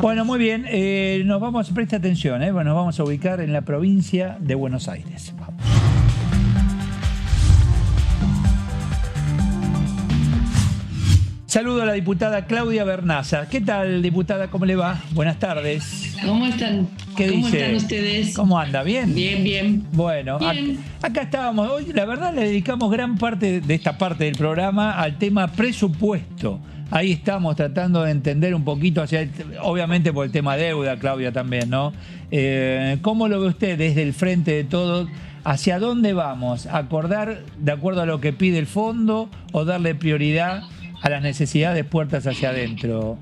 Bueno, muy bien. Nos vamos, presta atención, bueno, nos vamos a ubicar en la provincia de Buenos Aires. Vamos. Saludo a la diputada Claudia Vernaza. ¿Qué tal, diputada? ¿Cómo le va? Buenas tardes. ¿Cómo están? ¿Cómo están ustedes? ¿Cómo anda? ¿Bien? Bien. Bueno, bien. Acá estábamos. Hoy, la verdad, le dedicamos gran parte de esta parte del programa al tema presupuesto. Ahí estamos tratando de entender un poquito, obviamente por el tema deuda, Claudia, también, ¿no? ¿Cómo lo ve usted desde el frente de todos? ¿Hacia dónde vamos? ¿Acordar de acuerdo a lo que pide el fondo o darle prioridad a las necesidades puertas hacia adentro?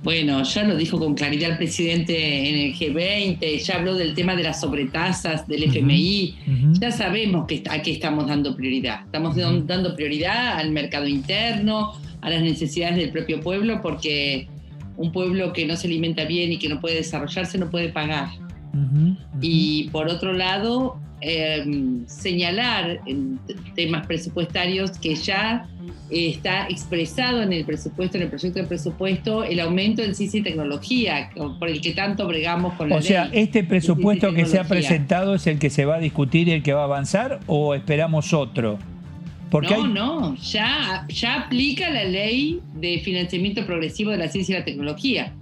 Bueno, ya lo dijo con claridad el presidente en el G20, ya habló del tema de las sobretasas del FMI, ya sabemos a qué estamos dando prioridad. Estamos dando prioridad al mercado interno, a las necesidades del propio pueblo, porque un pueblo que no se alimenta bien y que no puede desarrollarse no puede pagar. Y por otro lado, señalar en temas presupuestarios que ya está expresado en el presupuesto, en el proyecto de presupuesto, el aumento del ciencia y tecnología, por el que tanto bregamos con la ley. O sea, ¿este presupuesto que se ha presentado es el que se va a discutir y el que va a avanzar o esperamos otro? Porque ya aplica la ley de financiamiento progresivo de la ciencia y la tecnología.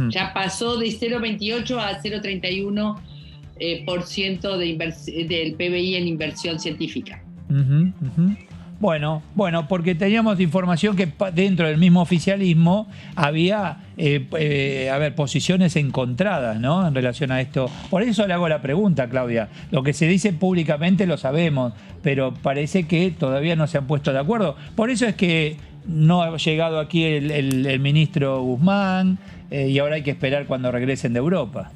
Ya pasó de 0,28 a 0,31% del PBI en inversión científica. Bueno, porque teníamos información que dentro del mismo oficialismo había posiciones encontradas, ¿no? En relación a esto. Por eso le hago la pregunta, Claudia. Lo que se dice públicamente lo sabemos, pero parece que todavía no se han puesto de acuerdo. Por eso es que no ha llegado aquí el ministro Guzmán y ahora hay que esperar cuando regresen de Europa.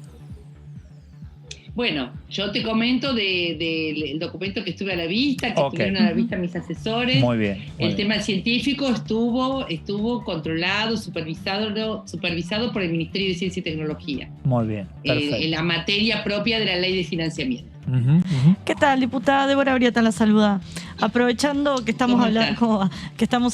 Bueno, yo te comento del documento que estuve a la vista, que estuvieron a la vista mis asesores. Muy bien. El tema científico estuvo controlado, supervisado por el Ministerio de Ciencia y Tecnología. Muy bien, perfecto. En la materia propia de la ley de financiamiento. ¿Qué tal, diputada? Débora Briata la saluda. Aprovechando que estamos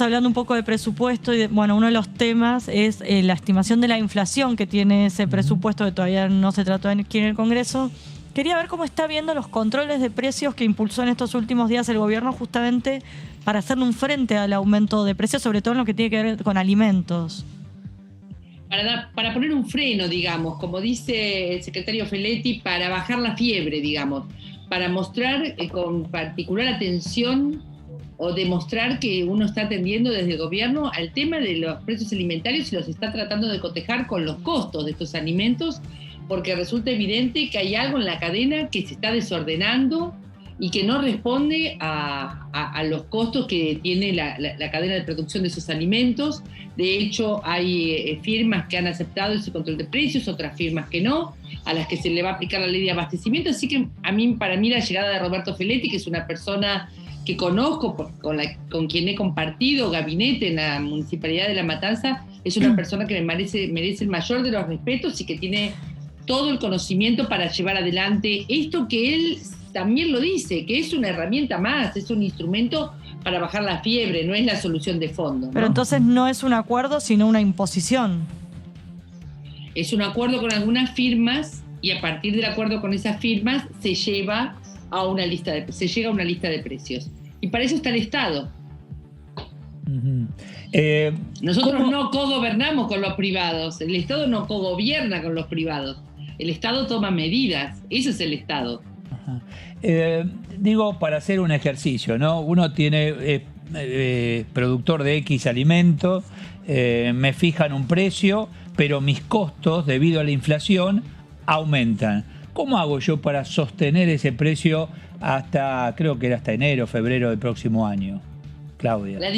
hablando un poco de presupuesto y uno de los temas es la estimación de la inflación que tiene ese presupuesto que todavía no se trató aquí en el Congreso. Quería ver cómo está viendo los controles de precios que impulsó en estos últimos días el gobierno justamente para hacerle un frente al aumento de precios, sobre todo en lo que tiene que ver con alimentos. Para poner un freno, digamos, como dice el secretario Feletti, para bajar la fiebre, digamos, para mostrar con particular atención o demostrar que uno está atendiendo desde el gobierno al tema de los precios alimentarios y los está tratando de cotejar con los costos de estos alimentos, porque resulta evidente que hay algo en la cadena que se está desordenando y que no responde a los costos que tiene la cadena de producción de esos alimentos. De hecho, hay firmas que han aceptado ese control de precios, otras firmas que no, a las que se le va a aplicar la ley de abastecimiento. Así que para mí la llegada de Roberto Feletti, que es una persona que conozco, con quien he compartido gabinete en la Municipalidad de La Matanza, es una persona que merece el mayor de los respetos y que tiene todo el conocimiento para llevar adelante esto que él también lo dice, que es una herramienta más, es un instrumento para bajar la fiebre, no es la solución de fondo, ¿no? Pero entonces no es un acuerdo, sino una imposición. Es un acuerdo con algunas firmas y a partir del acuerdo con esas firmas se llega a una lista de precios. Y para eso está el Estado. Nosotros no cogobernamos con los privados, el Estado no cogobierna con los privados, el Estado toma medidas, eso es el Estado. Digo, para hacer un ejercicio, ¿no? Uno tiene productor de X alimento, me fijan un precio, pero mis costos, debido a la inflación, aumentan. ¿Cómo hago yo para sostener ese precio creo que era hasta enero, febrero del próximo año? Claudia. La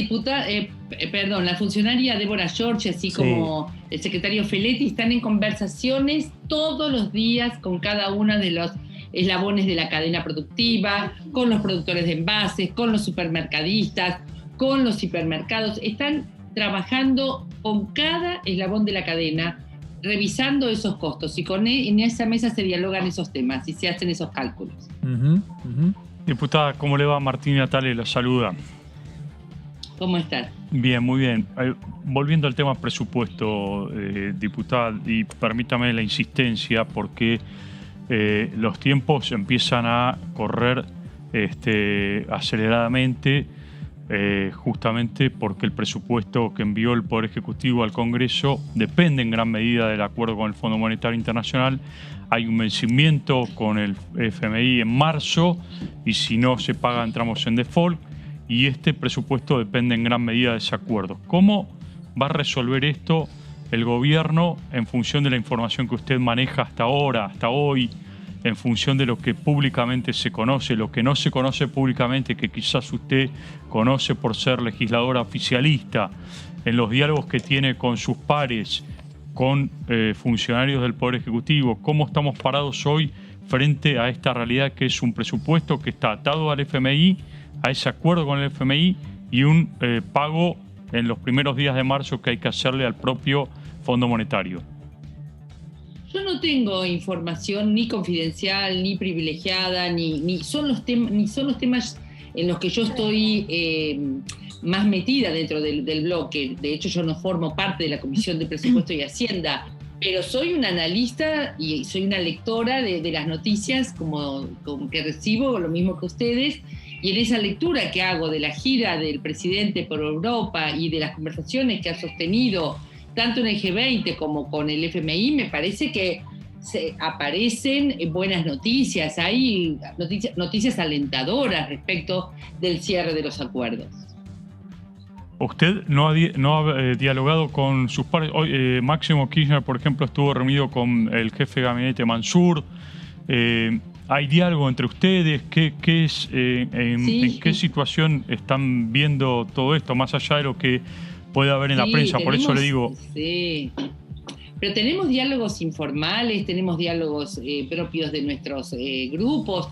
funcionaria Débora Giorgi, así como el secretario Feletti, están en conversaciones todos los días con cada uno de los eslabones de la cadena productiva, con los productores de envases, con los supermercadistas, con los hipermercados. Están trabajando con cada eslabón de la cadena, revisando esos costos y en esa mesa se dialogan esos temas y se hacen esos cálculos. Diputada, ¿cómo le va? Martín Natale la saluda. ¿Cómo estás? Bien, muy bien. Volviendo al tema presupuesto, diputada, y permítame la insistencia porque los tiempos empiezan a correr aceleradamente, justamente porque el presupuesto que envió el Poder Ejecutivo al Congreso depende en gran medida del acuerdo con el Fondo Monetario Internacional. Hay un vencimiento con el FMI en marzo y si no se paga entramos en default. Y este presupuesto depende en gran medida de ese acuerdo. ¿Cómo va a resolver esto el gobierno en función de la información que usted maneja hasta ahora, hasta hoy, en función de lo que públicamente se conoce, lo que no se conoce públicamente, que quizás usted conoce por ser legisladora oficialista, en los diálogos que tiene con sus pares, con funcionarios del Poder Ejecutivo? ¿Cómo estamos parados hoy frente a esta realidad que es un presupuesto que está atado al FMI, a ese acuerdo con el FMI y un pago en los primeros días de marzo que hay que hacerle al propio Fondo Monetario? Yo no tengo información ni confidencial, ni privilegiada, ni son los temas en los que yo estoy más metida dentro del bloque. De hecho, yo no formo parte de la Comisión de Presupuesto y Hacienda, pero soy una analista y soy una lectora de las noticias como que recibo, lo mismo que ustedes. Y en esa lectura que hago de la gira del presidente por Europa y de las conversaciones que ha sostenido tanto en el G20 como con el FMI, me parece que aparecen buenas noticias, hay noticias alentadoras respecto del cierre de los acuerdos. ¿Usted no ha dialogado con sus pares? Hoy Máximo Kirchner, por ejemplo, estuvo reunido con el jefe de gabinete Mansur. ¿Hay diálogo entre ustedes? ¿En qué situación están viendo todo esto, más allá de lo que puede haber en la prensa? Por eso le digo... Sí, pero tenemos diálogos informales, tenemos diálogos propios de nuestros grupos,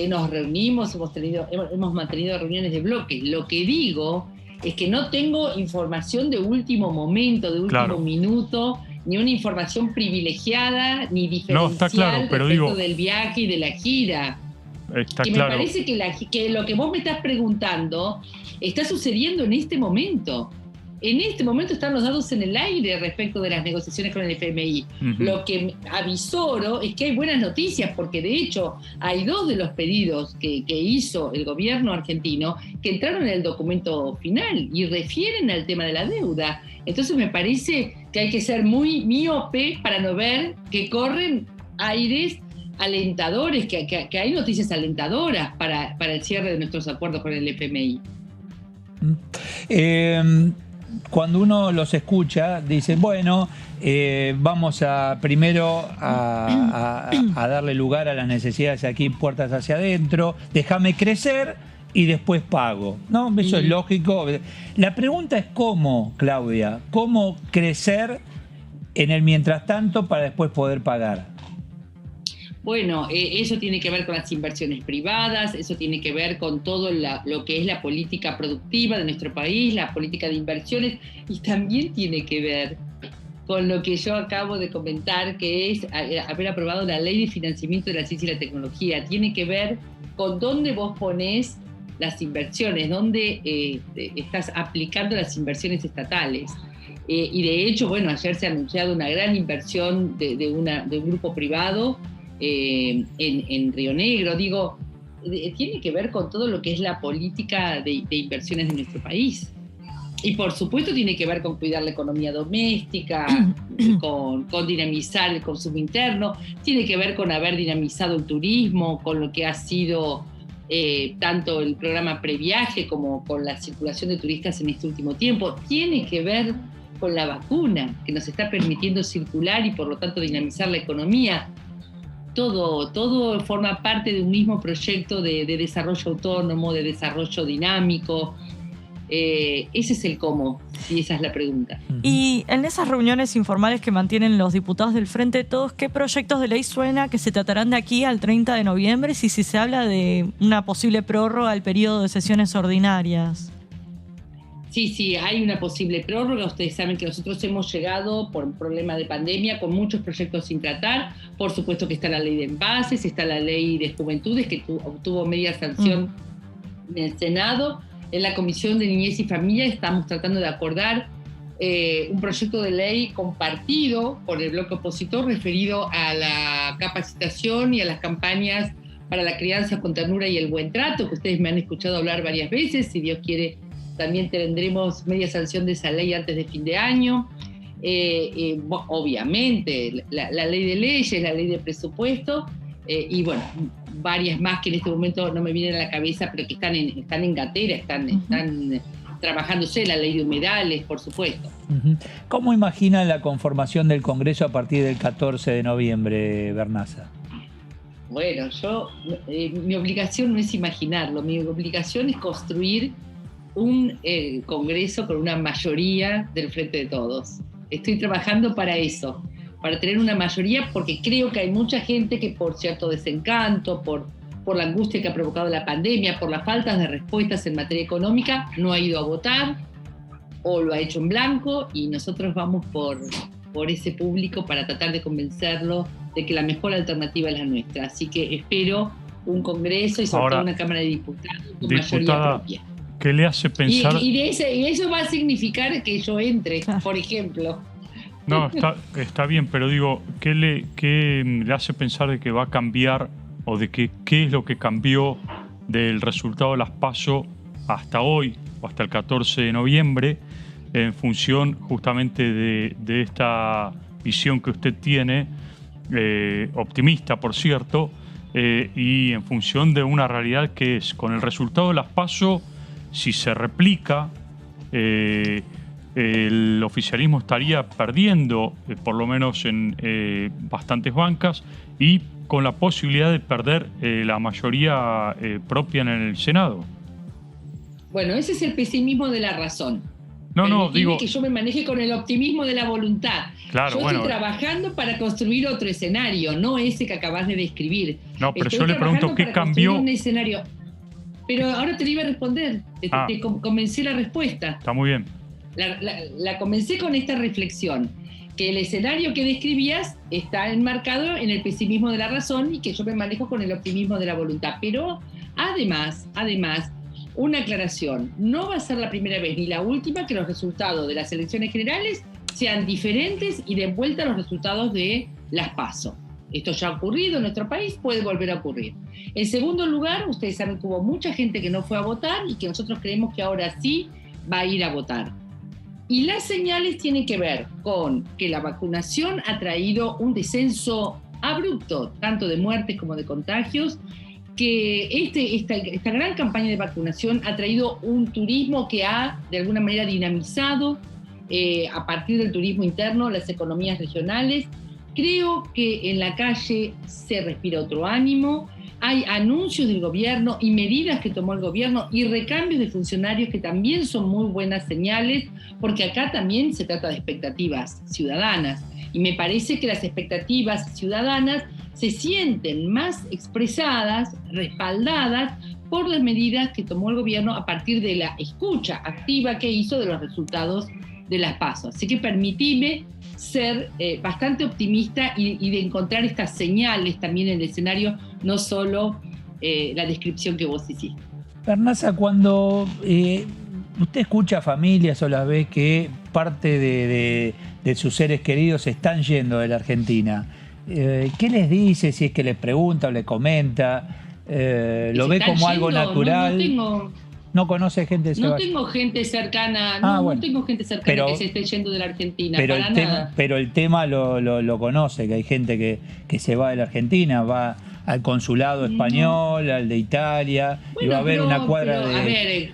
nos reunimos, hemos mantenido reuniones de bloque. Lo que digo es que no tengo información de último momento, de último minuto, ni una información privilegiada, ni diferencial respecto del viaje y de la gira. Está que claro. Me parece que lo que vos me estás preguntando está sucediendo en este momento. En este momento están los dados en el aire respecto de las negociaciones con el FMI. Uh-huh. Lo que avisoro es que hay buenas noticias, porque de hecho hay 2 de los pedidos que hizo el gobierno argentino que entraron en el documento final y refieren al tema de la deuda. Entonces me parece que hay que ser muy miope para no ver que corren aires alentadores, que hay noticias alentadoras para el cierre de nuestros acuerdos con el FMI. Cuando uno los escucha, dice, bueno, vamos primero a darle lugar a las necesidades aquí, puertas hacia adentro, déjame crecer y después pago, ¿no? Eso es lógico. La pregunta es cómo, Claudia, cómo crecer en el mientras tanto para después poder pagar. Bueno, eso tiene que ver con las inversiones privadas, eso tiene que ver con todo lo que es la política productiva de nuestro país, la política de inversiones, y también tiene que ver con lo que yo acabo de comentar, que es haber aprobado la Ley de Financiamiento de la Ciencia y la Tecnología. Tiene que ver con dónde vos ponés las inversiones, dónde estás aplicando las inversiones estatales. Y de hecho, bueno, ayer se ha anunciado una gran inversión de un grupo privado en Río Negro. Digo, tiene que ver con todo lo que es la política de inversiones de nuestro país. Y por supuesto tiene que ver con cuidar la economía doméstica, con dinamizar el consumo interno, tiene que ver con haber dinamizado el turismo, con lo que ha sido tanto el programa Previaje como con la circulación de turistas en este último tiempo. Tiene que ver con la vacuna, que nos está permitiendo circular y por lo tanto dinamizar la economía. Todo forma parte de un mismo proyecto de desarrollo autónomo, de desarrollo dinámico. Ese es el cómo, y esa es la pregunta. Y en esas reuniones informales que mantienen los diputados del Frente de Todos, ¿qué proyectos de ley suena que se tratarán de aquí al 30 de noviembre? Si se habla de una posible prórroga al periodo de sesiones ordinarias. Sí, hay una posible prórroga. Ustedes saben que nosotros hemos llegado por un problema de pandemia con muchos proyectos sin tratar. Por supuesto que está la ley de envases, está la ley de juventudes que obtuvo media sanción en el Senado. en la Comisión de Niñez y Familia estamos tratando de acordar un proyecto de ley compartido por el bloque opositor referido a la capacitación y a las campañas para la crianza con ternura y el buen trato, que ustedes me han escuchado hablar varias veces. Si Dios quiere, también tendremos media sanción de esa ley antes de fin de año. Obviamente, la ley de leyes, la ley de presupuesto, y bueno, varias más que en este momento no me vienen a la cabeza, pero que están en gatera, están trabajándose, la ley de humedales, por supuesto. ¿Cómo imaginan la conformación del Congreso a partir del 14 de noviembre, Bernaza? Bueno, mi obligación no es imaginarlo, mi obligación es construir un Congreso con una mayoría del Frente de Todos. Estoy trabajando para eso, para tener una mayoría, porque creo que hay mucha gente que por cierto desencanto, por la angustia que ha provocado la pandemia, por las faltas de respuestas en materia económica, no ha ido a votar o lo ha hecho en blanco, y nosotros vamos por ese público para tratar de convencerlo de que la mejor alternativa es la nuestra. Así que espero un Congreso y sobre todo una Cámara de Diputados con mayoría propia. ¿Qué le hace pensar? Y eso va a significar que yo entre, por ejemplo. No, está bien, pero digo, ¿qué le hace pensar de que va a cambiar o de qué es lo que cambió del resultado de las PASO hasta hoy o hasta el 14 de noviembre en función justamente de esta visión que usted tiene, optimista por cierto, y en función de una realidad que es, con el resultado de las PASO, si se replica, el oficialismo estaría perdiendo, por lo menos en bastantes bancas, y con la posibilidad de perder la mayoría propia en el Senado. Bueno, ese es el pesimismo de la razón. Digo que yo me maneje con el optimismo de la voluntad. Claro, yo estoy trabajando para construir otro escenario, no ese que acabas de describir. No, pero yo le pregunto qué cambió. Un escenario. Pero ahora te lo iba a responder. Te comencé la respuesta. Está muy bien. La comencé con esta reflexión, que el escenario que describías está enmarcado en el pesimismo de la razón y que yo me manejo con el optimismo de la voluntad. Pero además, una aclaración, no va a ser la primera vez ni la última que los resultados de las elecciones generales sean diferentes y den vuelta a los resultados de las PASO. Esto ya ha ocurrido en nuestro país, puede volver a ocurrir. En segundo lugar, ustedes saben que hubo mucha gente que no fue a votar y que nosotros creemos que ahora sí va a ir a votar. Y las señales tienen que ver con que la vacunación ha traído un descenso abrupto, tanto de muertes como de contagios, que esta gran campaña de vacunación ha traído un turismo que ha, de alguna manera, dinamizado a partir del turismo interno las economías regionales. Creo que en la calle se respira otro ánimo, hay anuncios del gobierno y medidas que tomó el gobierno y recambios de funcionarios que también son muy buenas señales, porque acá también se trata de expectativas ciudadanas. Y me parece que las expectativas ciudadanas se sienten más expresadas, respaldadas por las medidas que tomó el gobierno a partir de la escucha activa que hizo de los resultados de las PASO. Así que permitime ser bastante optimista y de encontrar estas señales también en el escenario, no solo la descripción que vos hiciste. Bernaza, cuando usted escucha a familias o las ve que parte de sus seres queridos están yendo de la Argentina, ¿qué les dice? Si es que les pregunta o les comenta, ¿lo ve como algo natural? ¿No conoce gente de No tengo gente cercana, no tengo gente cercana que se esté yendo de la Argentina, pero el tema lo conoce, que hay gente que se va de la Argentina, va al consulado español, al de Italia, y va a haber una cuadra de... A ver,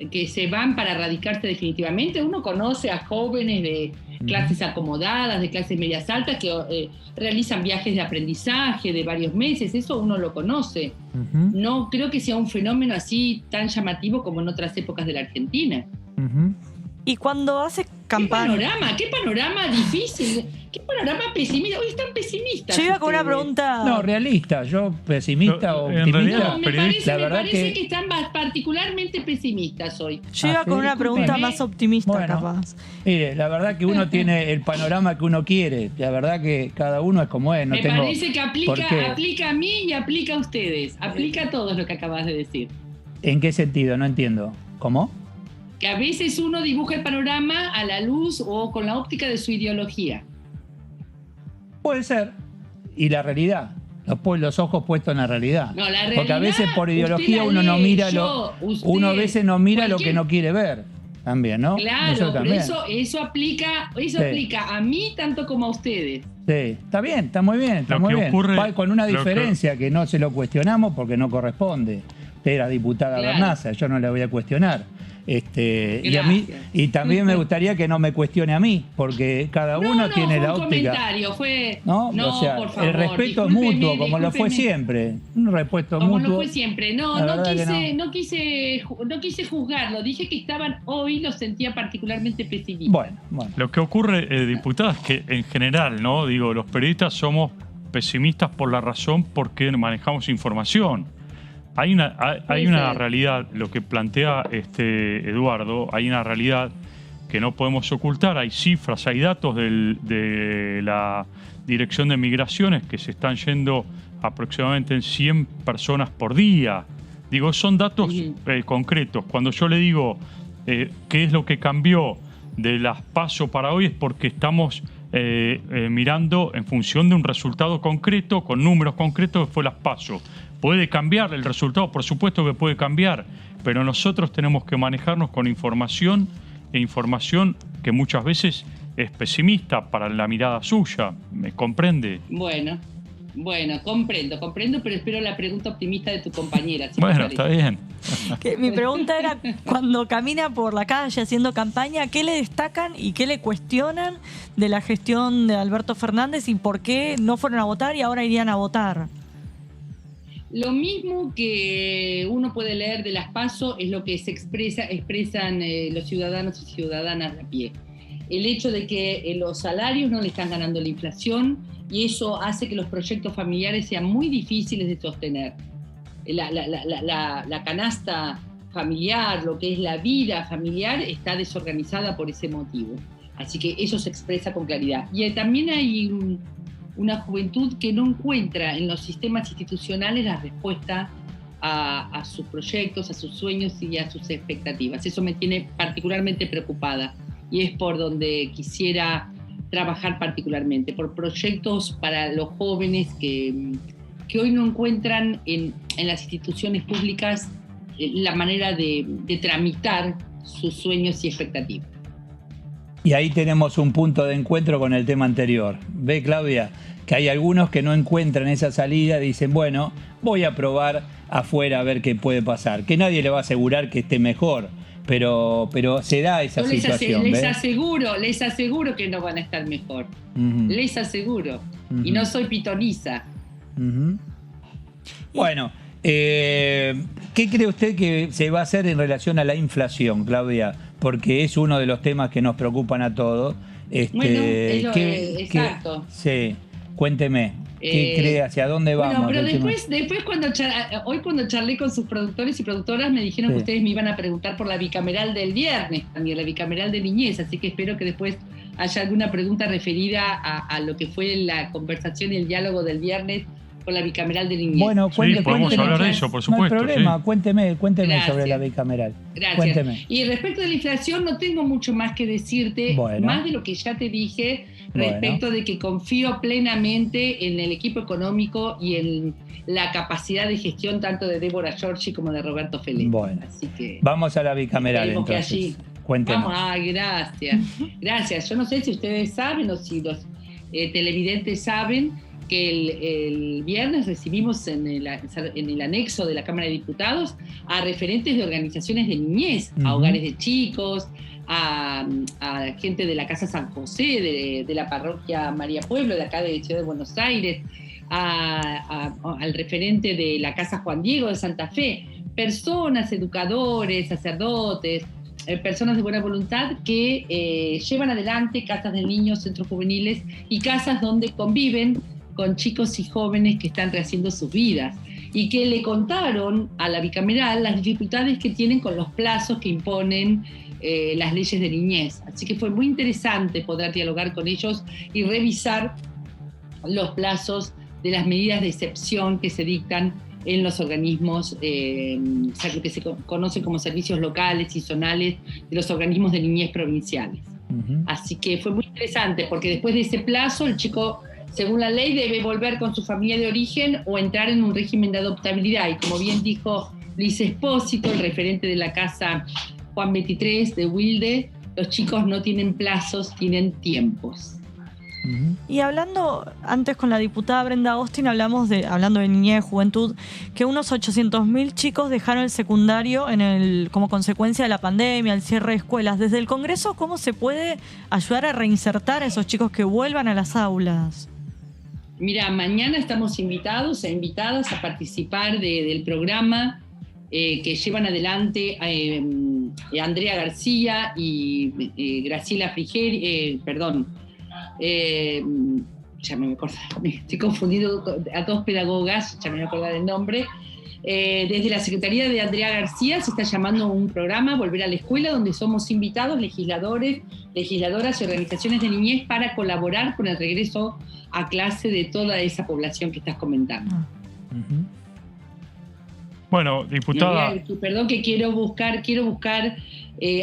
que se van para radicarse definitivamente. Uno conoce a jóvenes de clases acomodadas, de clases medias altas, que realizan viajes de aprendizaje de varios meses, eso uno lo conoce. No creo que sea un fenómeno así tan llamativo como en otras épocas de la Argentina. Y cuando hace campaña... ¿Qué panorama difícil? ¿Qué panorama pesimista? Hoy están pesimistas. Yo iba con una pregunta... No, realista. Yo pesimista o optimista. No, me parece que están particularmente pesimistas hoy. Yo iba con una pregunta más optimista, capaz. Mire, la verdad que uno tiene el panorama que uno quiere. La verdad que cada uno es como es. Me parece que aplica a mí y aplica a ustedes. Aplica a todos lo que acabas de decir. ¿En qué sentido? No entiendo. ¿Cómo? Que a veces uno dibuja el panorama a la luz o con la óptica de su ideología. Puede ser. Y la realidad. Los ojos puestos en la realidad. No, la Porque a realidad, veces por ideología usted la uno no lee, mira uno a veces no mira lo que no quiere ver. También, ¿no? Claro, también. pero eso aplica a mí tanto como a ustedes. Sí, está bien, está muy bien, está Lo muy que bien. ocurre- Va con una lo que- diferencia que no se lo cuestionamos porque no corresponde. Usted era diputada Claro. Bernaza, yo no la voy a cuestionar. Y a mí, Gracias. y también me gustaría que no me cuestione a mí, porque cada uno tiene fue la un óptica. comentario, fue... ¿No? O sea, por favor, el respeto es discúlpeme, mutuo, como lo fue discúlpeme. siempre. Un respeto Como mutuo. lo fue siempre. No, La no verdad que no quise juzgarlo. Dije que estaban hoy, los sentía particularmente pesimistas. Bueno. Lo que ocurre, diputada, es que en general, ¿no? Digo, los periodistas somos pesimistas por la razón porque manejamos información. Hay una realidad, lo que plantea Eduardo, hay una realidad que no podemos ocultar, hay cifras, hay datos de la Dirección de Migraciones que se están yendo aproximadamente en 100 personas por día. Digo, son datos concretos. Cuando yo le digo qué es lo que cambió de las PASO para hoy es porque estamos mirando en función de un resultado concreto, con números concretos que fue las PASO. ¿Puede cambiar el resultado? Por supuesto que puede cambiar, pero nosotros tenemos que manejarnos con información que muchas veces es pesimista para la mirada suya. ¿Me comprende? Bueno, comprendo, pero espero la pregunta optimista de tu compañera. si Bueno, te está parece. bien. Que mi pregunta era, cuando camina por la calle haciendo campaña, ¿qué le destacan y qué le cuestionan de la gestión de Alberto Fernández y por qué no fueron a votar y ahora irían a votar? Lo mismo que uno puede leer de las PASO es lo que expresan los ciudadanos y ciudadanas de a pie. El hecho de que los salarios no le están ganando la inflación y eso hace que los proyectos familiares sean muy difíciles de sostener. La canasta familiar, lo que es la vida familiar, está desorganizada por ese motivo. Así que eso se expresa con claridad. Y también hay una juventud que no encuentra en los sistemas institucionales la respuesta a sus proyectos, a sus sueños y a sus expectativas. Eso me tiene particularmente preocupada y es por donde quisiera trabajar particularmente, por proyectos para los jóvenes que hoy no encuentran en las instituciones públicas la manera de tramitar sus sueños y expectativas. Y ahí tenemos un punto de encuentro con el tema anterior. ¿Ve, Claudia? Que hay algunos que no encuentran esa salida, dicen, bueno, voy a probar afuera a ver qué puede pasar. Que nadie le va a asegurar que esté mejor, pero se da esa situación. Les aseguro que no van a estar mejor. Uh-huh. Les aseguro. Uh-huh. Y no soy pitoniza. Uh-huh. Bueno, ¿qué cree usted que se va a hacer en relación a la inflación, Claudia? Porque es uno de los temas que nos preocupan a todos. Exacto. Sí, cuénteme, ¿qué cree? ¿Hacia dónde vamos? Bueno, pero después hoy cuando charlé con sus productores y productoras me dijeron que ustedes me iban a preguntar por la bicameral del viernes, también la bicameral de niñez, así que espero que después haya alguna pregunta referida a lo que fue la conversación y el diálogo del viernes con la bicameral de niñez. Bueno, podemos hablar de eso, por supuesto. No hay problema, sí. cuénteme Gracias. sobre la bicameral. Gracias. Cuénteme. Y respecto de la inflación no tengo mucho más que decirte, más de lo que ya te dije respecto de que confío plenamente en el equipo económico y en la capacidad de gestión tanto de Débora Giorgi como de Roberto Feletti. Bueno, así que vamos a la bicameral entonces. allí, Cuéntenos. Gracias. Gracias. Yo no sé si ustedes saben o si los televidentes saben que el viernes recibimos en el anexo de la Cámara de Diputados a referentes de organizaciones de niñez, a hogares de chicos, a gente de la Casa San José, de la parroquia María Pueblo, de acá de Ciudad de Buenos Aires, al referente de la Casa Juan Diego de Santa Fe, personas, educadores, sacerdotes, personas de buena voluntad que llevan adelante casas de niños, centros juveniles y casas donde conviven con chicos y jóvenes que están rehaciendo sus vidas y que le contaron a la bicameral las dificultades que tienen con los plazos que imponen las leyes de niñez. Así que fue muy interesante poder dialogar con ellos y revisar los plazos de las medidas de excepción que se dictan en los organismos, lo que se conocen como servicios locales y zonales de los organismos de niñez provinciales. Así que fue muy interesante, porque después de ese plazo el chico, según la ley, debe volver con su familia de origen o entrar en un régimen de adoptabilidad. Y como bien dijo Luis Espósito, el referente de la casa Juan 23 de Wilde, los chicos no tienen plazos, tienen tiempos. Y hablando antes con la diputada Brenda Austin, hablando de niñez y juventud, que unos 800.000 chicos dejaron el secundario como consecuencia de la pandemia, el cierre de escuelas. Desde el Congreso, ¿cómo se puede ayudar a reinsertar a esos chicos que vuelvan a las aulas? Mira, mañana estamos invitadas a participar del programa que llevan adelante Andrea García y Graciela Frigeri, ya me acuerdo, estoy confundido a dos pedagogas, ya me voy a acordar el nombre. Desde la Secretaría de Andrea García se está llamando un programa Volver a la Escuela, donde somos invitados legisladores, legisladoras y organizaciones de niñez para colaborar con el regreso a clase de toda esa población que estás comentando. Bueno, diputada... Perdón que quiero buscar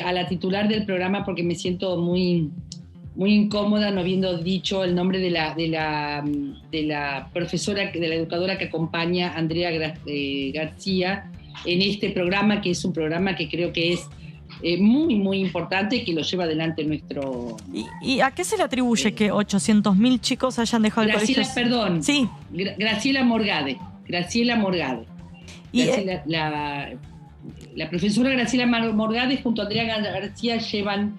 a la titular del programa porque me siento muy incómoda no habiendo dicho el nombre de la profesora, de la educadora que acompaña a Andrea García en este programa, que es un programa que creo que es muy, muy importante y que lo lleva adelante nuestro... ¿Y a qué se le atribuye que 800.000 chicos hayan dejado el colegio? Sí. Graciela Morgade. Y la profesora Graciela Morgade junto a Andrea García llevan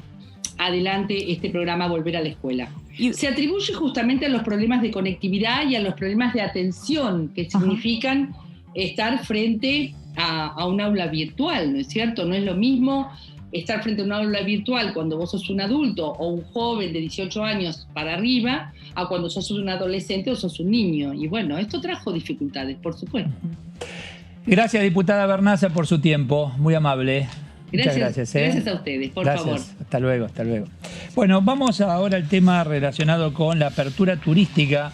adelante este programa Volver a la Escuela. Se atribuye justamente a los problemas de conectividad y a los problemas de atención que significan estar frente a un aula virtual, ¿no es cierto? No es lo mismo estar frente a un aula virtual cuando vos sos un adulto o un joven de 18 años para arriba a cuando sos un adolescente o sos un niño. Y bueno, esto trajo dificultades, por supuesto. Gracias, diputada Bernaza, por su tiempo. Muy amable. Muchas gracias. Gracias a ustedes, por favor. Hasta luego. Bueno, vamos ahora al tema relacionado con la apertura turística